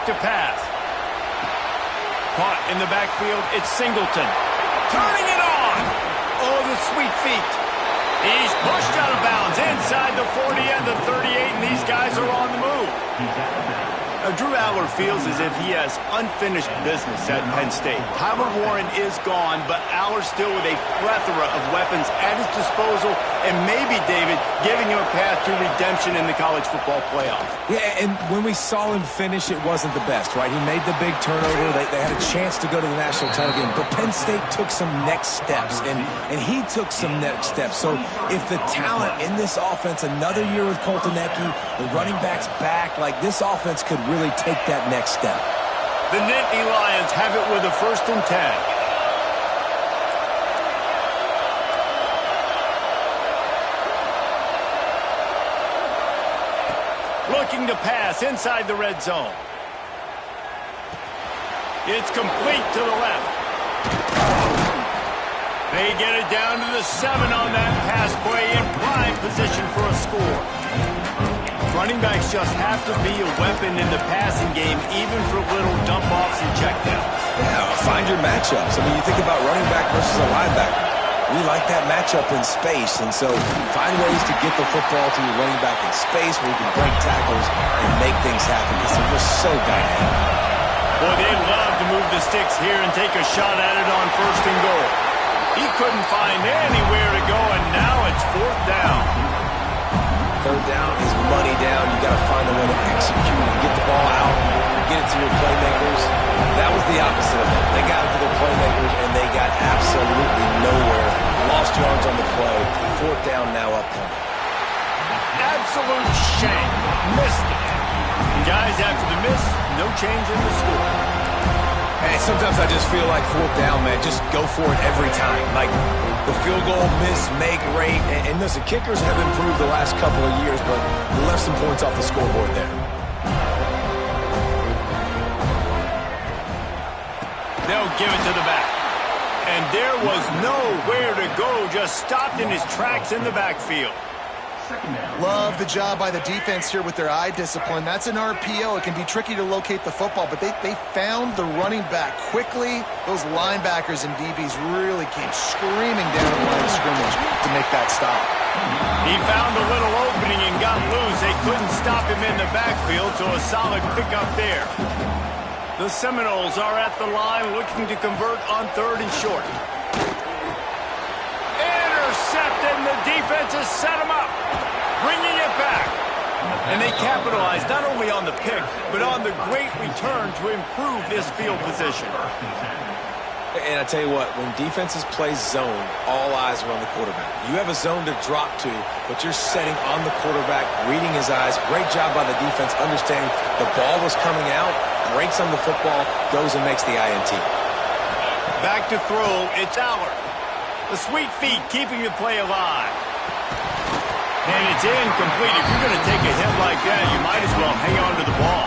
to pass. Caught in the backfield, it's Singleton. Turning it on! Oh, the sweet feet. He's pushed out of bounds inside the 40 and the 38, and these guys are on the move. Drew Allar feels as if he has unfinished business at Penn State. Tyler Warren is gone, but Allar still with a plethora of weapons at his disposal, and maybe, David, giving him a path to redemption in the college football playoff. Yeah, and when we saw him finish, it wasn't the best, right? He made the big turnover. They had a chance to go to the national title game, but Penn State took some next steps, and he took some next steps. So if the talent in this offense, another year with Colton Ecke, the running backs back, like this offense could really take that next step. The Nittany Lions have it with a 1st and 10. Looking to pass inside the red zone. It's complete to the left. They get it down to the 7 on that pass play in prime position for a score. Running backs just have to be a weapon in the passing game, even for little dump-offs and checkdowns. Yeah, find your matchups. I mean, you think about running back versus a linebacker. We like that matchup in space, and so find ways to get the football to your running back in space where you can break tackles and make things happen. It's just so dynamic. Boy, they'd love to move the sticks here and take a shot at it on 1st and goal. He couldn't find anywhere to go, and now it's 4th down. 3rd down is money down. You got to find a way to execute and get the ball out, get it to your playmakers. That was the opposite of it. They got it to their playmakers, and they got absolutely nowhere. Lost yards on the play. 4th down now upcoming. Absolute shame. Missed it. And guys, after the miss, no change in the score. And sometimes I just feel like 4th down, man. Just go for it every time. Like the field goal miss, make rate. And listen, kickers have improved the last couple of years, but we left some points off the scoreboard there. They'll give it to the back. And there was nowhere to go. Just stopped in his tracks in the backfield. Love the job by the defense here with their eye discipline. That's an RPO. It can be tricky to locate the football, but they found the running back quickly. Those linebackers and DBs really came screaming down the line of scrimmage to make that stop. He found a little opening and got loose. They couldn't stop him in the backfield, so a solid pickup there. The Seminoles are at the line looking to convert on 3rd and short. Intercepted, and the defense has set him up. Bringing it back. And they capitalized not only on the pick, but on the great return to improve this field position. And I tell you what, when defenses play zone, all eyes are on the quarterback. You have a zone to drop to, but you're setting on the quarterback, reading his eyes. Great job by the defense, understanding the ball was coming out, breaks on the football, goes and makes the INT. Back to throw, it's Allar. The sweet feet keeping the play alive. And it's incomplete. If you're going to take a hit like that, you might as well hang on to the ball.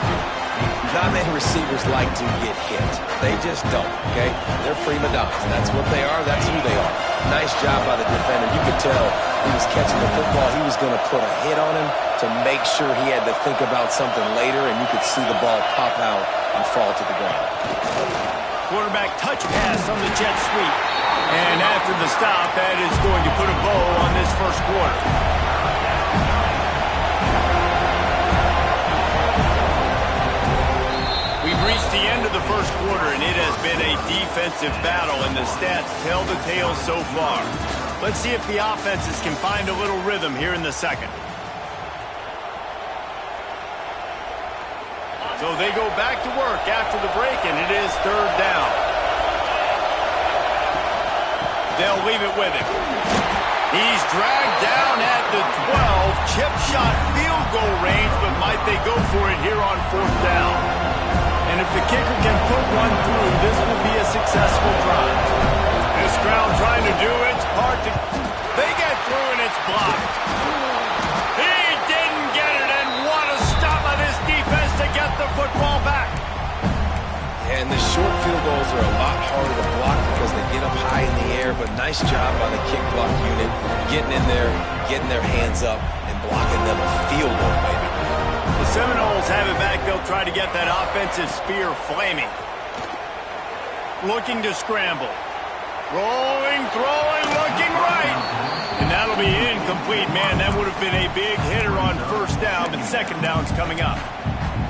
Not many receivers like to get hit. They just don't, okay? They're prima donnas. That's what they are. That's who they are. Nice job by the defender. You could tell he was catching the football. He was going to put a hit on him to make sure he had to think about something later, and you could see the ball pop out and fall to the ground. Quarterback touch pass on the jet sweep. And after the stop, that is going to put a bow on this 1st quarter. We've reached the end of the 1st quarter, and it has been a defensive battle, and the stats tell the tale so far. Let's see if the offenses can find a little rhythm here in the 2nd. So they go back to work after the break, and it is 3rd down. They'll leave it with him. He's dragged down at the 12, chip shot field goal range, but might they go for it here on 4th down? And if the kicker can put one through, this will be a successful drive. This crowd trying to do its part to... They get through and it's blocked. He didn't get it, and what a stop by this defense to get the football back. And the short field goals are a lot harder to block because they get up high in the air, but nice job by the kick block unit, getting in there, getting their hands up, and blocking them a field goal, baby. The Seminoles have it back. They'll try to get that offensive spear flaming. Looking to scramble. Rolling, throwing, looking right. And that'll be incomplete. Man, that would have been a big hitter on first down, but second down's coming up.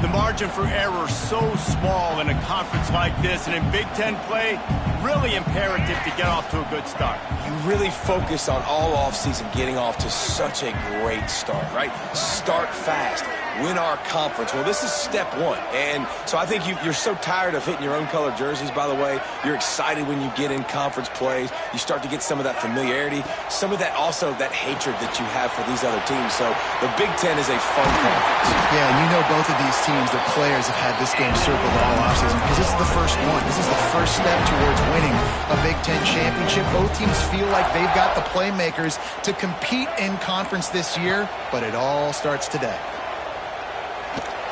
The margin for error so small in a conference like this, and in Big Ten play, really imperative to get off to a good start. You really focus on all offseason getting off to such a great start, right? Start fast. Win our conference. Well, this is step one. And so I think you're so tired of hitting your own color jerseys, by the way. You're excited when you get in conference plays. You start to get some of that familiarity, some of that also that hatred that you have for these other teams. So the Big Ten is a fun conference. Yeah, and you know both of these teams, the players have had this game circled all offseason because this is the first one. This is the first step towards winning a Big Ten championship. Both teams feel like they've got the playmakers to compete in conference this year, but it all starts today.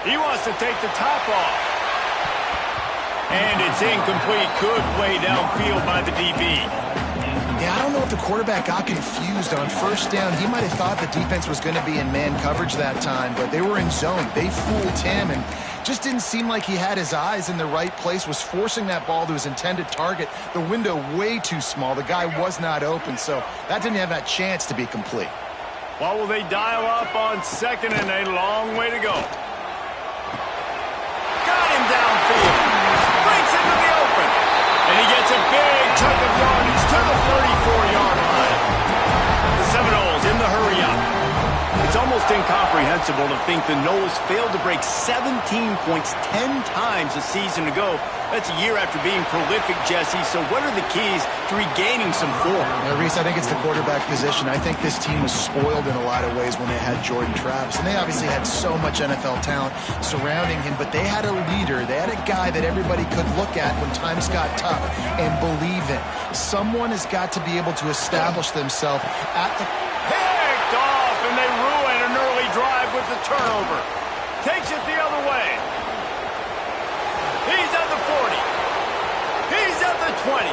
He wants to take the top off. And it's incomplete. Good play downfield by the DB. Yeah, I don't know if the quarterback got confused on first down. He might have thought the defense was going to be in man coverage that time, but they were in zone. They fooled him and just didn't seem like he had his eyes in the right place, was forcing that ball to his intended target. The window way too small. The guy was not open, so that didn't have that chance to be complete. What will they dial up on second and a long way to go? Downfield, breaks into the open, and he gets a big chunk of yardage to the 34-yard line. The Seminoles in the hurry-up. It's almost incomprehensible to think the Noles failed to break 17 points 10 times a season ago. That's a year after being prolific, Jesse. So what are the keys to regaining some form? Reese, I think it's the quarterback position. I think this team was spoiled in a lot of ways when they had Jordan Travis. And they obviously had so much NFL talent surrounding him, but they had a leader. They had a guy that everybody could look at when times got tough and believe in. Someone has got to be able to establish themselves at the... Picked off, and they ruin an early drive with the turnover. Takes it the other way. He's at the 40. He's at the 20.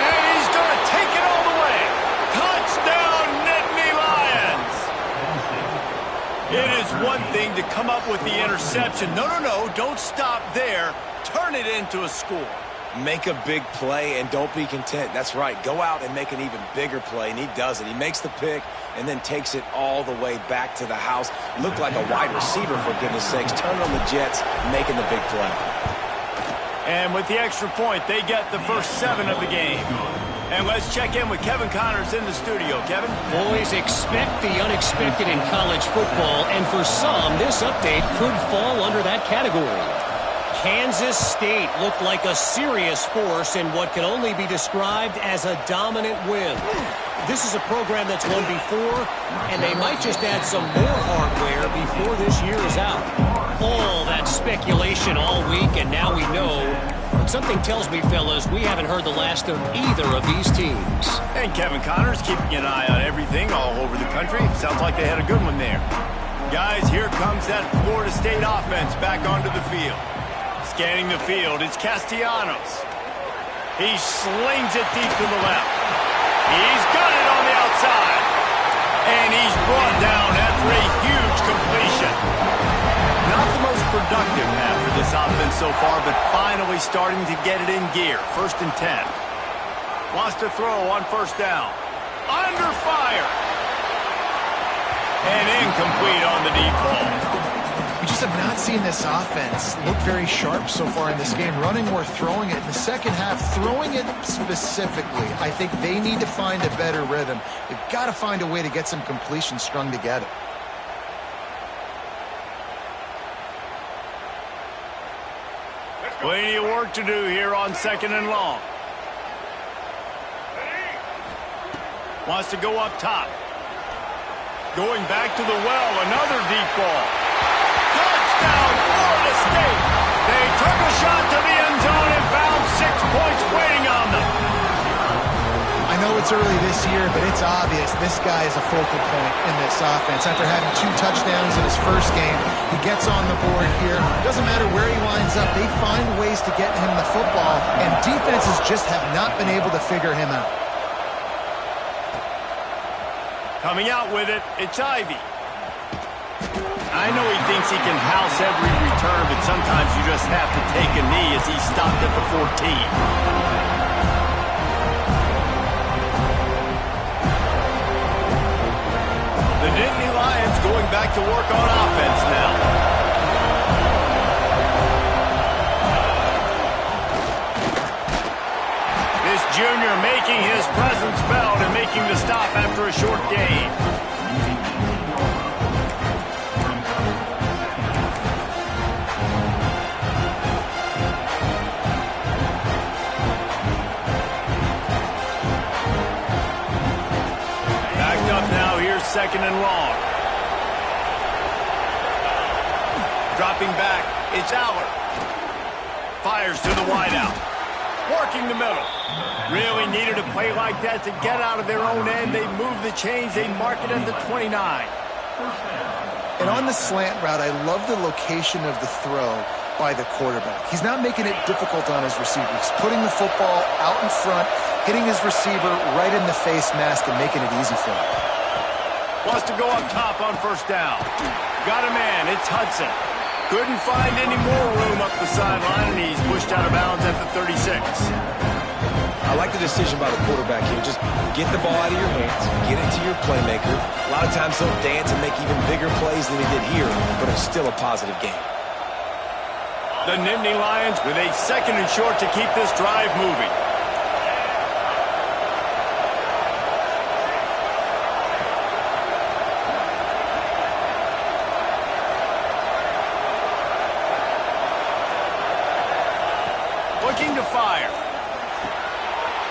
And he's going to take it all the way. Touchdown, Nittany Lions. It is one thing to come up with the interception. No, don't stop there. Turn it into a score. Make a big play and don't be content. That's right. Go out and make an even bigger play, and he does it. He makes the pick and then takes it all the way back to the house. Looked like a wide receiver, for goodness sakes. Turned on the Jets, making the big play. And with the extra point, they get the first 7 of the game. And let's check in with Kevin Connors in the studio. Kevin? Boys, expect the unexpected in college football, and for some, this update could fall under that category. Kansas State looked like a serious force in what can only be described as a dominant win. This is a program that's won before, and they might just add some more hardware before this year is out. All that speculation all week, and now we know. But something tells me, fellas, we haven't heard the last of either of these teams. And Kevin Connors keeping an eye on everything all over the country. Sounds like they had a good one there. Guys, here comes that Florida State offense back onto the field. Scanning the field, it's Castellanos. He slings it deep to the left. He's got it on the outside. And he's brought down after a huge completion. Not the most productive half for this offense so far, but finally starting to get it in gear. 1st and 10. Wants to throw on first down. Under fire. And incomplete on the deep ball. We just have not seen this offense look very sharp so far in this game. Running or throwing it in the second half, throwing it specifically. I think they need to find a better rhythm. They've got to find a way to get some completions strung together. Plenty of work to do here on 2nd and long. Wants to go up top. Going back to the well, another deep ball. Touchdown, Florida State. They took a shot to the end zone and found 6 points waiting on them. I know it's early this year, but it's obvious this guy is a focal point in this offense. After having 2 touchdowns in his first game, he gets on the board here. Doesn't matter where he lines up. They find ways to get him the football, and defenses just have not been able to figure him out. Coming out with it, it's Ivy. I know he thinks he can house every return, but sometimes you just have to take a knee as he stopped at the 14. The Nittany Lions going back to work on offense now. This junior making his presence felt and making the stop after a short gain. Second and long. Dropping back, it's Aller. Fires to the wideout. Working the middle. Really needed a play like that to get out of their own end. They move the chains. They mark it at the 29. And on the slant route, I love the location of the throw by the quarterback. He's not making it difficult on his receiver. He's putting the football out in front, hitting his receiver right in the face mask and making it easy for him. Wants to go up top on first down. Got a man. It's Hudson. Couldn't find any more room up the sideline, and he's pushed out of bounds at the 36. I like the decision by the quarterback here. Just get the ball out of your hands, get it to your playmaker. A lot of times he'll dance and make even bigger plays than he did here, but it's still a positive game. The Nittany Lions with a second and short to keep this drive moving. Looking to fire.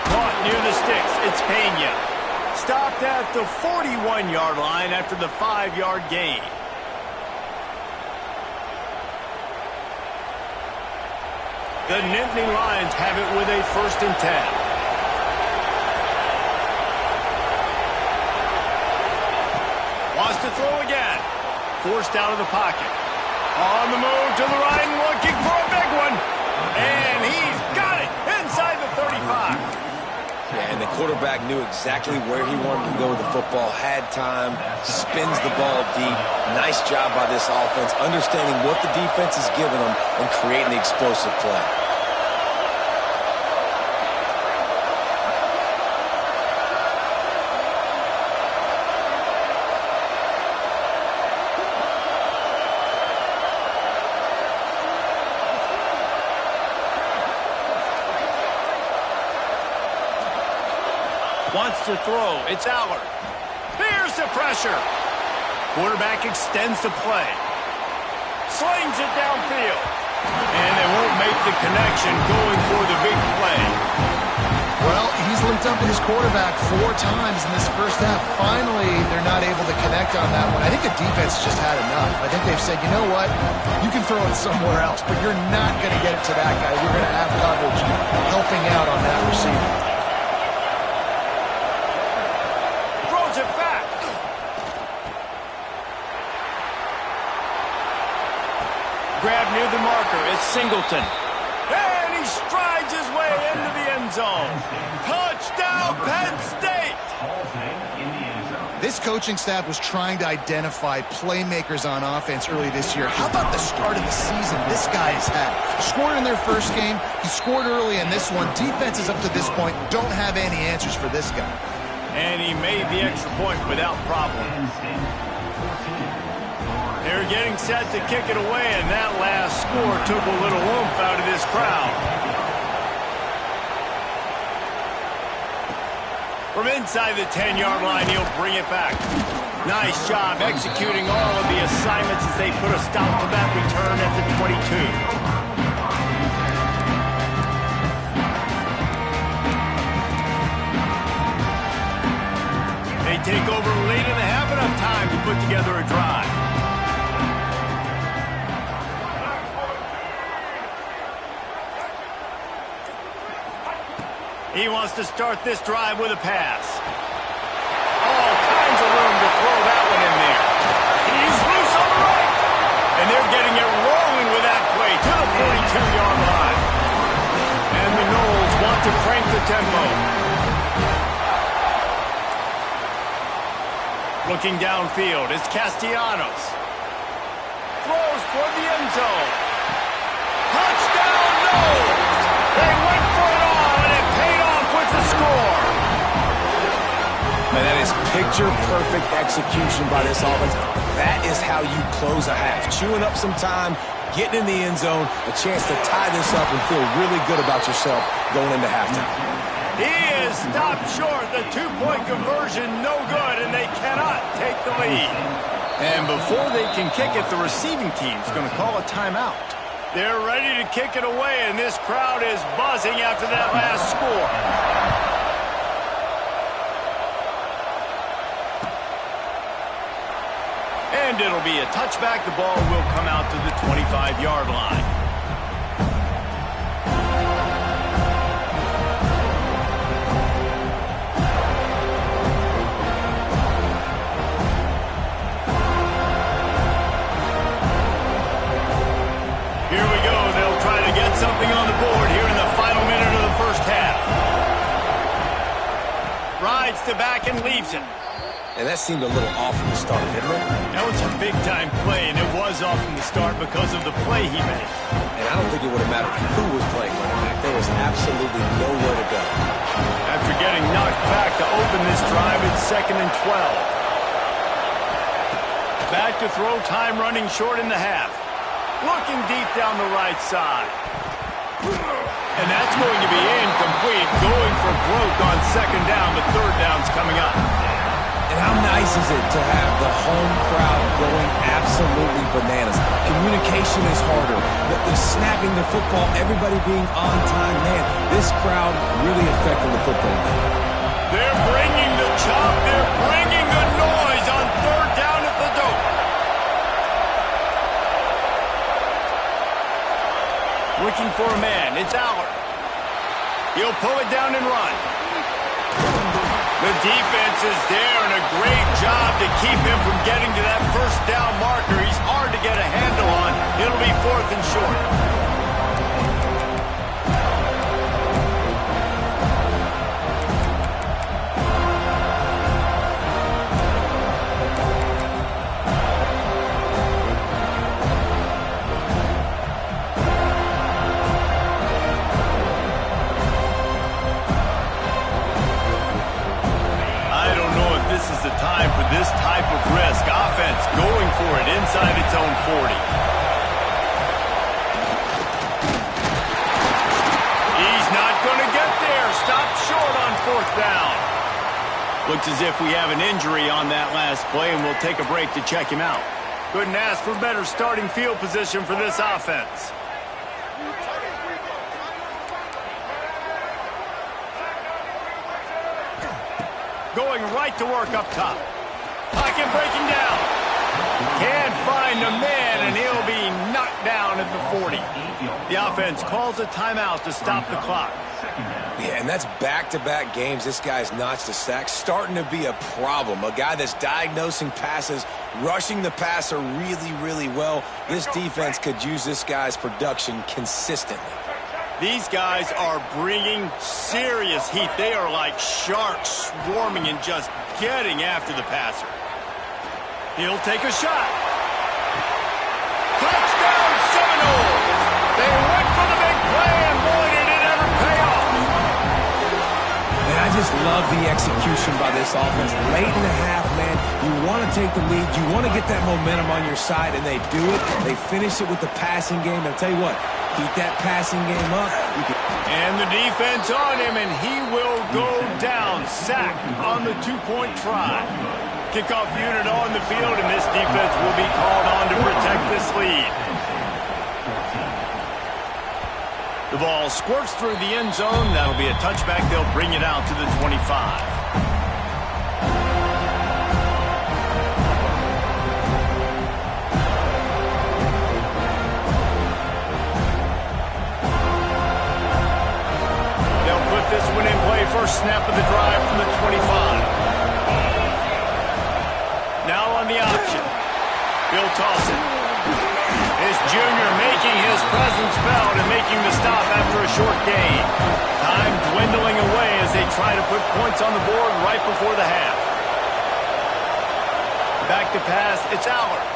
Caught near the sticks. It's Pena. Stopped at the 41-yard line after the 5-yard gain. The Nittany Lions have it with a 1st and 10. Wants to throw again. Forced out of the pocket. On the move to the right and looking for a big one. And he's got it inside the 35. Yeah, and the quarterback knew exactly where he wanted to go with the football, had time, spins the ball deep. Nice job by this offense, understanding what the defense is giving them and creating the explosive play. Wants to throw. It's Aller. Here's the pressure. Quarterback extends the play. Slings it downfield. And they won't make the connection going for the big play. Well, he's linked up with his quarterback 4 times in this first half. Finally, they're not able to connect on that one. I think the defense just had enough. I think they've said, you know what? You can throw it somewhere else, but you're not going to get it to that guy. You're going to have coverage helping out on that receiver. It back. Grab near the marker. It's Singleton. And he strides his way into the end zone. Touchdown, Penn State. This coaching staff was trying to identify playmakers on offense early this year. How about the start of the season this guy has had? Scored in their first game. He scored early in this one. Defenses up to this point don't have any answers for this guy. And he made the extra point without problem. They're getting set to kick it away, and that last score took a little oomph out of this crowd. From inside the 10-yard line, he'll bring it back. Nice job executing all of the assignments as they put a stop to that return at the 22. They take over late and have enough time to put together a drive. He wants to start this drive with a pass. All kinds of room to throw that one in there. He's loose on the right. And they're getting it rolling with that play to the 42-yard line. And the Noles want to crank the tempo. Looking downfield, it's Castellanos. for the end zone. Touchdown, no! They went for it all, and it paid off with the score. Man, that is picture-perfect execution by this offense. That is how you close a half. Chewing up some time, getting in the end zone, a chance to tie this up and feel really good about yourself going into halftime. He is stopped short. The two-point conversion, no good, and they cannot take the lead. And before they can kick it, the receiving team's going to call a timeout. They're ready to kick it away, and this crowd is buzzing after that last score. And it'll be a touchback. The ball will come out to the 25-yard line. Here we go. They'll try to get something on the board here in the final minute of the first half. Rides to back and leaves it. And that seemed a little off from the start, didn't it? That was a big-time play, and it was off from the start because of the play he made. And I don't think it would have mattered who was playing running back. There was absolutely nowhere to go. After getting knocked back to open this drive, it's 2nd and 12. Back to throw, time running short in the half. Looking deep down the right side. And that's going to be incomplete. Going for broke on 2nd down, but 3rd down's coming up. And how nice is it to have the home crowd going absolutely bananas? Communication is harder. The snapping the football, everybody being on time. Man, this crowd really affecting the football game. They're bringing the chop. They're bringing the noise on 3rd down at the dope. Looking for a man. It's Allard. He'll pull it down and run. The defense is there, and a great job to keep him from getting to that 1st down marker. He's hard to get a handle on. It'll be 4th and short. This type of risk. Offense going for it inside its own 40. He's not going to get there. Stopped short on 4th down. Looks as if we have an injury on that last play, and we'll take a break to check him out. Couldn't ask for better starting field position for this offense. Going right to work up top. Pocket breaking down. Can't find a man, and he'll be knocked down at the 40. The offense calls a timeout to stop the clock. Yeah, and that's back-to-back games. This guy's notched a sack. Starting to be a problem. A guy that's diagnosing passes, rushing the passer really, really well. This defense could use this guy's production consistently. These guys are bringing serious heat. They are like sharks swarming and just getting after the passer. He'll take a shot. Touchdown Seminoles! They went for the big play, and boy, did it ever pay off. And I just love the execution by this offense. Late in the half, man, you want to take the lead. You want to get that momentum on your side, and they do it. They finish it with the passing game. I'll tell you what, keep that passing game up. And the defense on him, and he will go down. Sack on the two-point try. Kickoff unit on the field, and this defense will be called on to protect this lead. The ball squirts through the end zone. That'll be a touchback. They'll bring it out to the 25. This one in play, first snap of the drive from the 25. Now on the option. He'll toss it. His junior making his presence felt and making the stop after a short gain. Time dwindling away as they try to put points on the board right before the half. Back to pass, it's Allard.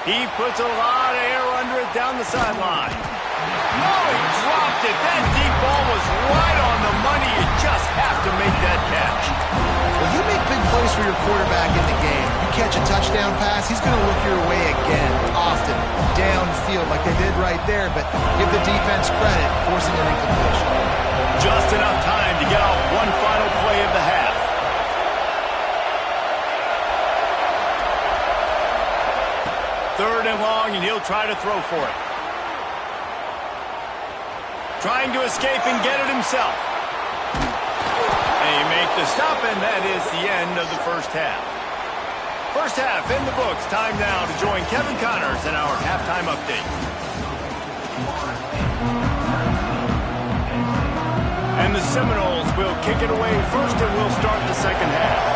He puts a lot of air under it down the sideline. No, he dropped it. That deep ball was right on the money. You just have to make that catch. Well, you make big plays for your quarterback in the game. You catch a touchdown pass, he's going to look your way again, often, downfield like they did right there, but give the defense credit, forcing an incompletion. Just enough time to get off one final play of the half. Third and long, and he'll try to throw for it. Trying to escape and get it himself. They make the stop, and that is the end of the first half. First half in the books. Time now to join Kevin Connors in our halftime update. And the Seminoles will kick it away first, and we'll start the second half.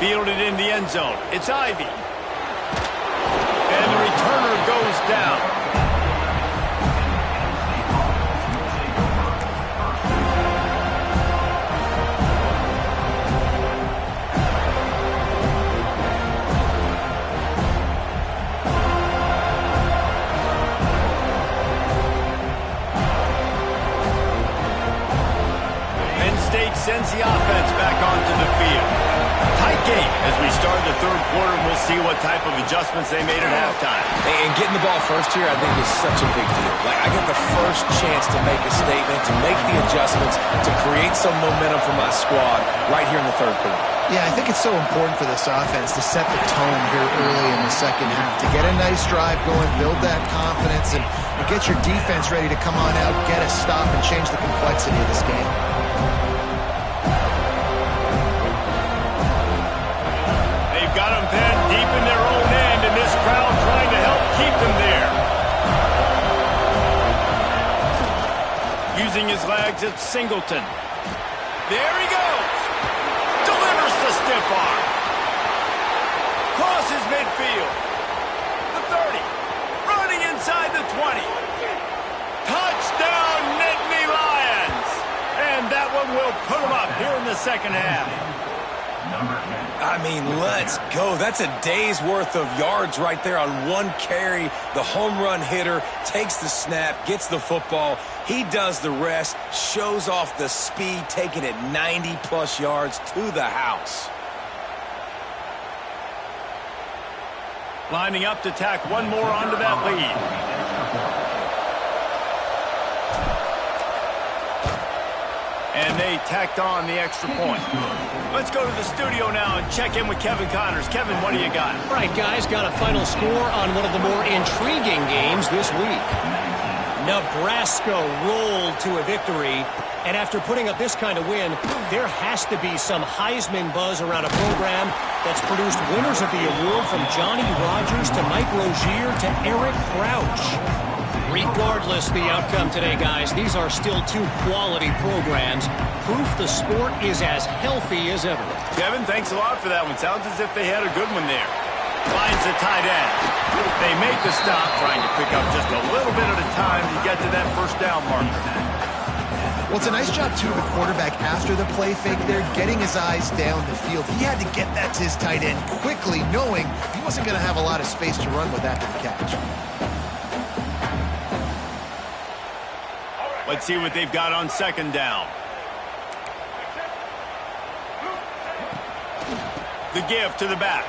Fielded in the end zone. It's Ivy. And the returner goes down. Penn State sends the offense back onto the field. Tight game as we start the third quarter, and we'll see what type of adjustments they made at halftime. And getting the ball first here, I think, is such a big deal. Like, I get the first chance to make a statement, to make the adjustments, to create some momentum for my squad right here in the third quarter. Yeah, I think it's so important for this offense to set the tone here early in the second half, to get a nice drive going, build that confidence, and get your defense ready to come on out, get a stop, and change the complexity of this game. Got them pinned deep in their own end, and this crowd trying to help keep them there. Using his legs, it's Singleton. There he goes. Delivers the stiff arm. Crosses midfield. The 30. Running inside the 20. Touchdown, Nittany Lions. And that one will put them up here in the second half. I mean, let's go. That's a day's worth of yards right there on one carry. The home run hitter takes the snap, gets the football. He does the rest, shows off the speed, taking it 90-plus yards to the house. Lining up to tack one more onto that lead. And they tacked on the extra point. Let's go to the studio now and check in with Kevin Connors. Kevin, what do you got? All right, guys, got a final score on one of the more intriguing games this week. Nebraska rolled to a victory, and after putting up this kind of win, there has to be some Heisman buzz around a program that's produced winners of the award from Johnny Rodgers to Mike Rozier to Eric Crouch. Regardless the outcome today, guys, these are still two quality programs. Proof the sport is as healthy as ever. Kevin, thanks a lot for that one. Sounds as if they had a good one there. Finds the tight end. They make the stop, trying to pick up just a little bit at a time to get to that first down marker. Well, it's a nice job, too, of the quarterback after the play fake there, getting his eyes down the field. He had to get that to his tight end quickly, knowing he wasn't going to have a lot of space to run with after the catch. Let's see what they've got on second down. The give to the back.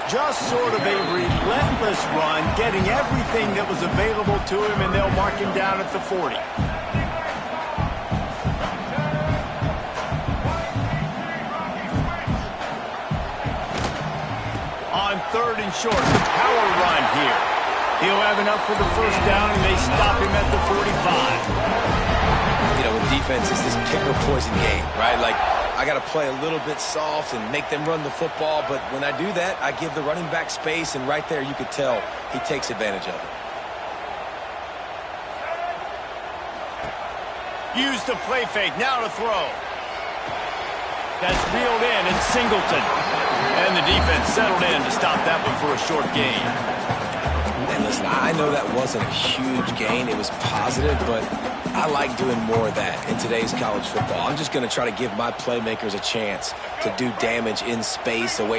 Just sort of a relentless run, getting everything that was available to him, and they'll mark him down at the 40. On third and short, the power run here. He'll have enough for the first down, and they stop him at the 45. You know, with defense, it's this pick or poison game, right? Like, I got to play a little bit soft and make them run the football, but when I do that, I give the running back space, and right there you could tell he takes advantage of it. Use the play fake, now to throw. That's reeled in, and Singleton. And the defense settled in to stop that one for a short gain. And Listen, I know that wasn't a huge gain. It was positive, but I like doing more of that in today's college football. I'm just going to try to give my playmakers a chance to do damage in space away